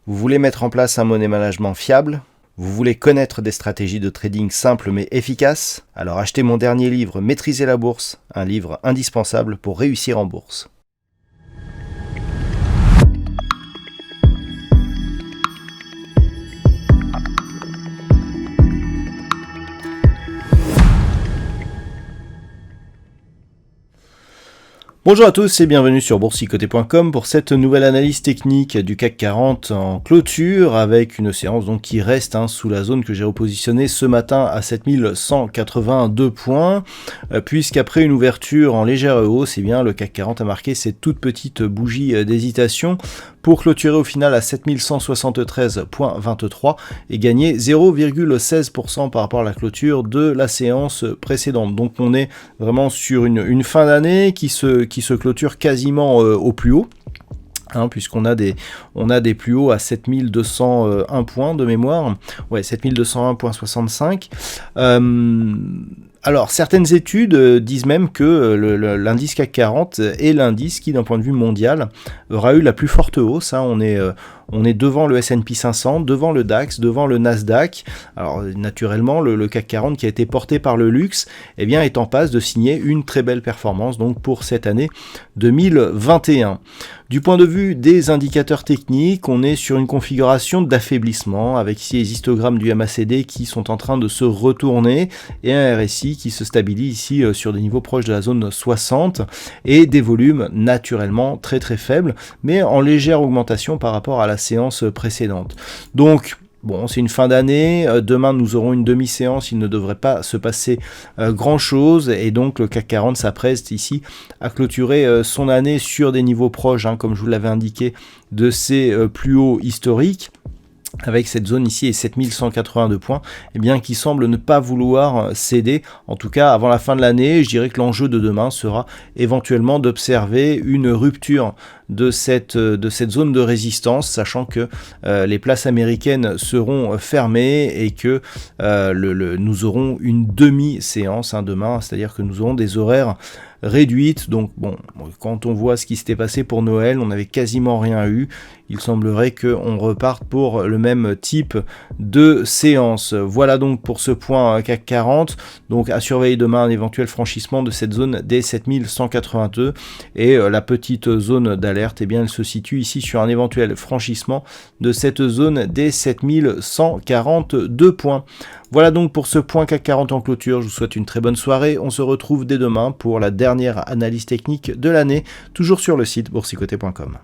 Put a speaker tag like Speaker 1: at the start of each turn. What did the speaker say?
Speaker 1: Vous voulez mettre en place un money management fiable? Vous voulez connaître des stratégies de trading simples mais efficaces? Alors achetez mon dernier livre Maîtriser la bourse, un livre indispensable pour réussir en bourse. Bonjour à tous et bienvenue sur boursicoté.com pour cette nouvelle analyse technique du CAC 40 en clôture avec une séance donc qui reste sous la zone que j'ai repositionnée ce matin à 7182 points puisqu'après une ouverture en légère hausse, eh bien, le CAC 40 a marqué cette toute petite bougie d'hésitation pour clôturer au final à 7173,23 et gagner 0,16% par rapport à la clôture de la séance précédente. Donc on est vraiment sur une fin d'année qui se clôture quasiment au plus haut. Puisqu'on a des plus hauts à 7201 points de mémoire, 7201,65. Alors, certaines études disent même que l'indice CAC 40 est l'indice qui, d'un point de vue mondial, aura eu la plus forte hausse. On est devant le S&P 500, devant le DAX, devant le Nasdaq. Alors, naturellement, le CAC 40 qui a été porté par le luxe, eh bien, est en passe de signer une très belle performance donc pour cette année 2021. Du point de vue des indicateurs techniques, on est sur une configuration d'affaiblissement avec ici les histogrammes du MACD qui sont en train de se retourner et un RSI qui se stabilise ici sur des niveaux proches de la zone 60 et des volumes naturellement très très faibles mais en légère augmentation par rapport à la séance précédente. Donc bon, c'est une fin d'année, demain nous aurons une demi-séance, il ne devrait pas se passer grand-chose, et donc le CAC 40 s'apprête ici à clôturer son année sur des niveaux proches, comme je vous l'avais indiqué, de ses plus hauts historiques, avec cette zone ici et 7182 points, qui semble ne pas vouloir céder, en tout cas avant la fin de l'année. Je dirais que l'enjeu de demain sera éventuellement d'observer une rupture de cette zone de résistance, sachant que les places américaines seront fermées et que nous aurons une demi-séance demain, c'est-à-dire que nous aurons des horaires réduites. Donc bon, quand on voit ce qui s'était passé pour Noël, on n'avait quasiment rien eu. Il semblerait qu'on reparte pour le même type de séance. Voilà donc pour ce point CAC 40. Donc à surveiller demain un éventuel franchissement de cette zone des 7182 et la petite zone d'alerte, elle se situe ici sur un éventuel franchissement de cette zone des 7142 points. Voilà donc pour ce point CAC 40 en clôture. Je vous souhaite une très bonne soirée. On se retrouve dès demain pour la dernière analyse technique de l'année, toujours sur le site boursicoté.com.